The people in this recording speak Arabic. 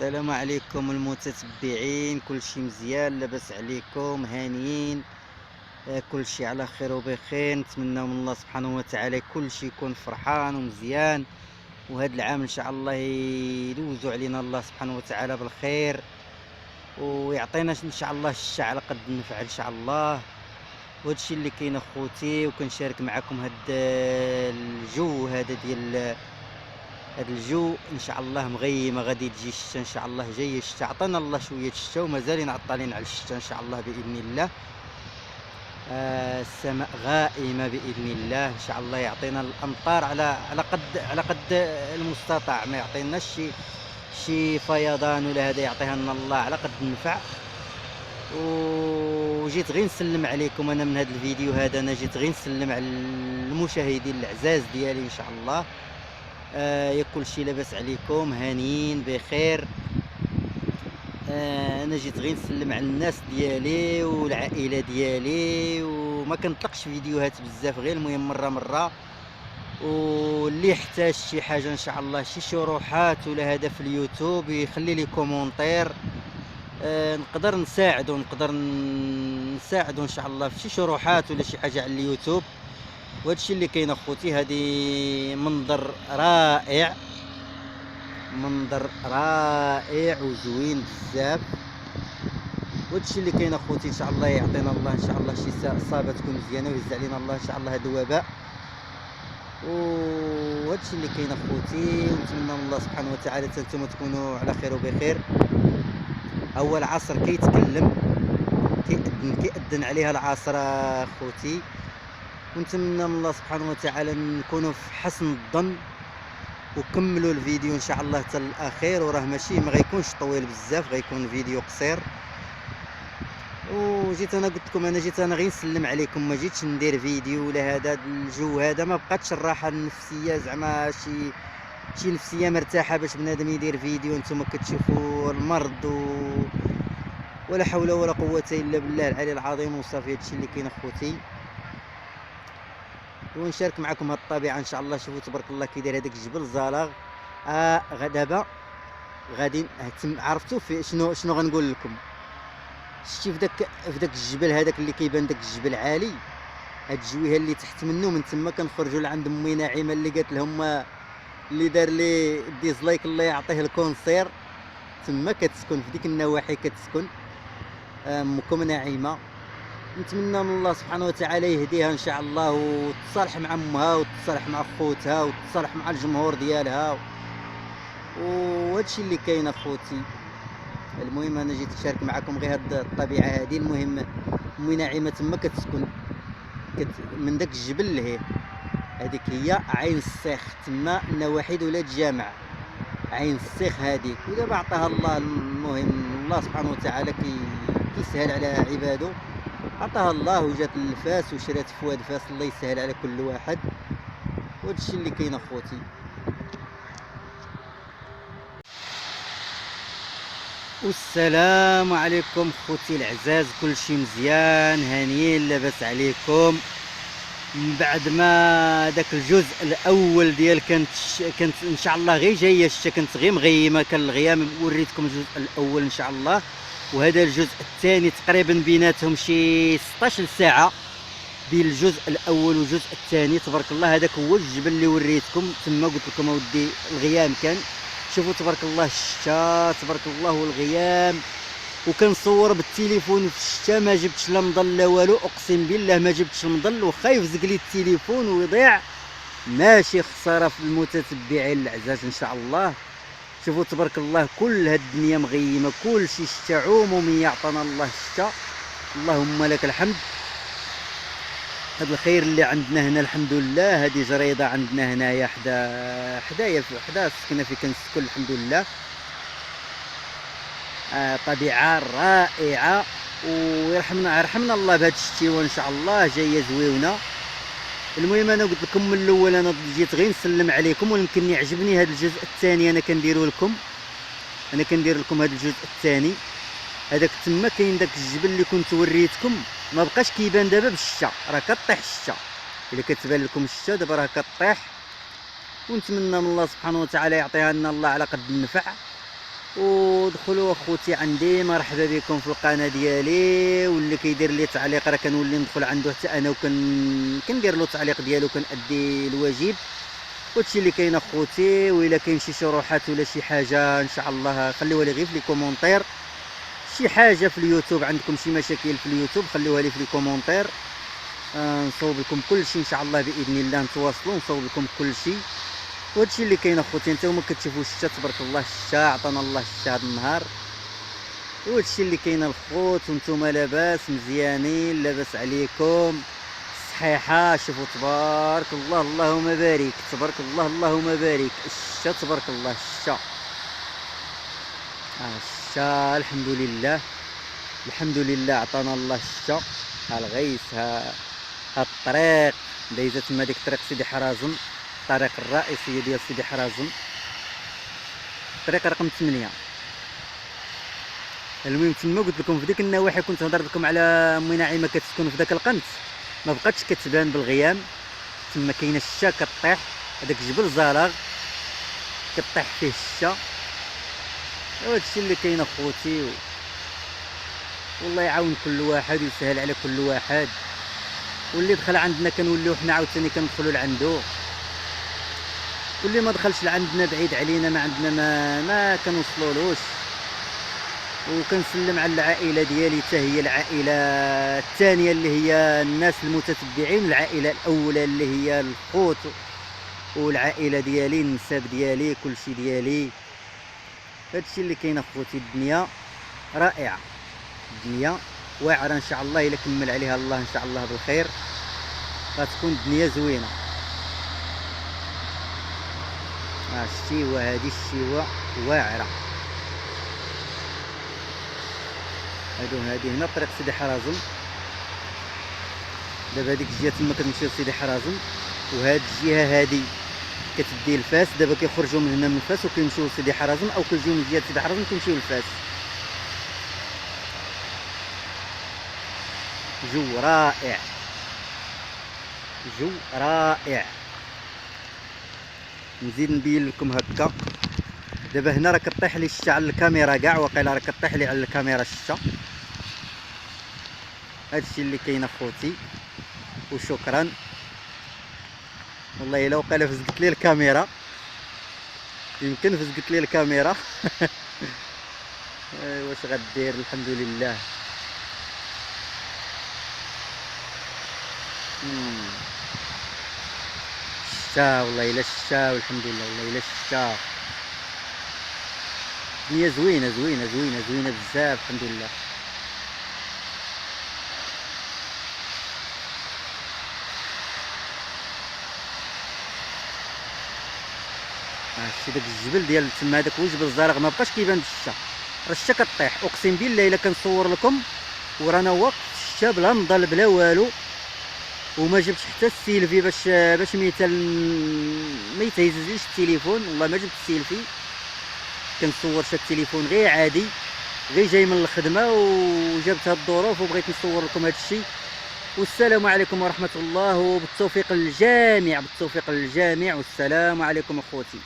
السلام عليكم المتتبعين، كلشي مزيان؟ لاباس عليكم؟ هانيين؟ كلشي على خير وبخير. نتمنى من الله سبحانه وتعالى كلشي يكون فرحان ومزيان، وهذا العام ان شاء الله يدوزو علينا الله سبحانه وتعالى بالخير، ويعطينا ان شاء الله الشتاء على قد النفع ان شاء الله. وهادشي اللي كاين اخوتي، وكنشارك معكم هاد الجو هذا ديال هاد الجو ان شاء الله مغيمه، غادي تجي الشتا ان شاء الله، جاي الشتا، عطانا الله شويه الشتا ومازالين عطالين على الشتا ان شاء الله باذن الله. السماء غائمه باذن الله، ان شاء الله يعطينا الامطار على قد المستطاع، ما يعطيناش شي فيضان ولا هذا، يعطيها لنا الله على قد النفع. وجيت غير نسلم عليكم انا من هذا الفيديو هذا، انا جيت غير نسلم على المشاهدين العزاز ديالي ان شاء الله. يا كلشي لاباس عليكم؟ هانيين بخير؟ انا جيت غير نسلم على الناس ديالي والعائله ديالي، وما كنطلقش فيديوهات بزاف، غير المهم مره واللي يحتاج شي حاجه ان شاء الله، شي شروحات ولا هذا في اليوتيوب، يخلي لي كومونتير، نقدر نساعدو ان شاء الله في شي شروحات ولا شي حاجه على اليوتيوب. وهادشي اللي كاين اخوتي، هادي منظر رائع، منظر رائع وزوين بزاف. وهادشي اللي كاين اخوتي، ان شاء الله يعطينا الله ان شاء الله شي اصابه تكون مزيانه، ويهز علينا الله ان شاء الله هذا الوباء. وهادشي اللي كاين اخوتي، ونتمنى من الله سبحانه وتعالى حتى نتوما تكونوا على خير وبخير. اول عصر كيتكلم كيأذن عليها العصر اخوتي، ونتمنى من الله سبحانه وتعالى نكونوا في حسن الظن، وكملوا الفيديو ان شاء الله حتى الاخير، وراه ماشي ما غيكونش طويل بزاف، غيكون فيديو قصير. وجيت انا قلت لكم، انا جيت انا غير نسلم عليكم، ما جيتش ندير فيديو ولا هذا الجو هذا، ما بقاتش الراحه النفسيه، زعما شي نفسيه مرتاحه باش بنادم يدير فيديو. نتوما كتشوفوا المرض ولا حول ولا قوه الا بالله العلي العظيم، وصافي. هادشي اللي كاين اخوتي، ونشارك معكم هاد الطبيعه ان شاء الله. شوفوا تبارك الله كي داير هذاك الجبل زالغ. دابا غادي عرفتوا في شنو غنقول لكم. شتي في داك الجبل هذاك اللي كيبان داك الجبل عالي، هاد الجويهه اللي تحت منه، من تما كنخرجوا لعند امي ناعمه اللي قالت لهم، اللي دار لي ديزلايك الله يعطيه الكونسير، تما كتسكن في ديك النواحي، كتسكن امكم ناعمه. نتمنى من الله سبحانه وتعالى يهديها ان شاء الله، وتصالح مع امها، وتصالح مع خوتها، وتصالح مع الجمهور ديالها. وهادشي اللي كاين اخوتي. المهم انا جيت نشارك معكم غير هاد الطبيعه هذه. المهم امي ناعمه تما كتسكن من داك الجبل لهيه، هذيك هي عين السيخ، تما نواحي ولاد جامع عين السيخ هذيك. ودابا عطاها الله، المهم الله سبحانه وتعالى كيسهل على عباده، عطاها الله وجات الفاس وشرات فؤاد فاس، الله يسهل على كل واحد. وهادشي اللي كاين اخوتي. والسلام عليكم خوتي العزاز، كلشي مزيان؟ هانيين؟ لاباس عليكم؟ من بعد ما داك الجزء الاول ديال كانت ان شاء الله غير جايه الشتا، كانت غير مغيمه، كان الغيام. وريتكم الجزء الاول ان شاء الله، وهذا الجزء الثاني تقريبا بيناتهم شي 16 ساعه بين الجزء الاول والجزء الثاني. تبارك الله هذاك هو الجبل اللي وريتكم تما، قلت لكم اودي الغيام كان، شوفوا تبارك الله الشتا، تبارك الله والغيام. وكنصور بالتليفون في الشتا، ما جبتش لا مضل لا والو، اقسم بالله ما جبتش المضل، وخا يفزق لي التليفون ويضيع. ماشي خساره في المتتبعين العزاز ان شاء الله. شوفوا تبارك الله كل هاد الدنيا مغيمه، كل شي الشتا عموميا، عطانا الله الشتا، اللهم لك الحمد. هاد الخير اللي عندنا هنا الحمد لله. هذه جريده عندنا هنايا حدايا سكنه في كنسكن الحمد لله. طبيعه رائعه، ويرحمنا الله بهذا الشتيوه ان شاء الله، جايه زويونه. المهم انا قلت لكم من الاول، انا جيت غير نسلم عليكم، ولكن يعجبني هذا الجزء الثاني، انا كندير لكم هذا الجزء الثاني. هذاك تما كاين داك الجبل اللي كنت وريتكم، ما بقاش كيبان دابا بالشتا، راه كطيح الشتا، الا كتبان لكم الشتا دابا راه كطيح. ونتمنى من الله سبحانه وتعالى يعطيها لنا الله على قد النفع. ودخلوا اخوتي عندي، مرحبا بكم في القناه ديالي. واللي كيدير لي تعليق راه كنولي ندخل عنده حتى انا كندير له التعليق ديالو، كنأدي الواجب. هادشي اللي كاين اخوتي. والا كاين شي شروحات ولا شي حاجه ان شاء الله خليوها لي غير في لي كومونتير. شي حاجه في اليوتيوب عندكم شي مشاكل في اليوتيوب خليوها لي في لي كومونتير، نصوب لكم كل شيء ان شاء الله باذن الله. نتواصلوا نصوب لكم كل شيء. وهادشي اللي كاين اخوتي. نتوما كتشوفوا الشتا تبارك الله، الشتا عطانا الله الشتا هاد النهار. وهادشي اللي كاين الخوت. وانتوما لاباس مزيانين؟ لاباس عليكم؟ صحيحه؟ شوفوا تبارك الله، اللهم بارك، تبارك الله اللهم بارك. الشتا تبارك الله، الشتا الشتا الحمد لله، الحمد لله عطانا الله الشتا. ها الغيث، ها الطريق دايزه تما ديك طريق سيدي حرازم، الطريق الرئيسيه ديال سيدي حرازم، الطريق رقم 8. المهم تما قلت لكم في ديك النواحي كنت هضرت لكم على امي نعيمه كتسكن في داك القنت، ما بقاتش كتبان بالغيام. تما كاينه الشتا كطيح، هذاك جبل زلاغ كطيح فيه الشتا. هادشي اللي كاين اخوتي. والله يعاون كل واحد ويسهل على كل واحد. واللي دخل عندنا كنوليو حنا عاوتاني كندخلوا لعندو، واللي ما دخلش لعندنا بعيد علينا ما عندنا ما كنوصلولوش. وكنسلم على العائله ديالي حتى هي العائله الثانيه اللي هي الناس المتتبعين، العائله الاولى اللي هي الخوت والعائله ديالي، النساب ديالي، كلشي ديالي. هادشي اللي كاين اخوتي. الدنيا رائعه، الدنيا واعره ان شاء الله. الا كمل عليها الله ان شاء الله بالخير غتكون الدنيا زوينه. الشيوه هذه، الشيوه واعره. هادي هنا طريق سيدي حرازم. دابا هذيك الجهه تما كتمشي لسيدي حرازم، وهاد الجهه هادي كتدي لفاس. دابا كيخرجوا من هنا من فاس وكيمشيو لسيدي حرازم، او كيجيو من جهه سيدي حرازم كيمشيو لفاس. جو رائع، جو رائع. نزيد نبين لكم هكا. دابا هنا راه كطيح لي الشتا على الكاميرا كاع، واقيلا راه كطيح لي على الكاميرا الشتا. هادشي اللي كاين اخوتي. وشكرا. والله الا وقيلا فزقت لي الكاميرا، يمكن فزقت لي الكاميرا. واش غدير؟ الحمد لله. الشتا والله الا الشتا، والحمد لله والله الا الشتا. الدنيا زوينه زوينه زوينه زوينه بزاف الحمد لله. شتي داك الجبل ديال تما، هذاك هو جبل الزرق، ما بقاش كيبان بالشتا، راه الشتا كطيح. اقسم بالله الا كنصور لكم ورانا واقف في الشتا بلا نضل بلا والو، وما جبتش حتى السيلفي باش ما يتهزليش التليفون. والله ما جبت السيلفي، كنصور شا التليفون غير عادي، غير جاي من الخدمه وجابت هاد الظروف وبغيت نصور لكم هاد الشيء. والسلام عليكم ورحمه الله، وبالتوفيق للجميع، بالتوفيق للجميع، والسلام عليكم اخوتي.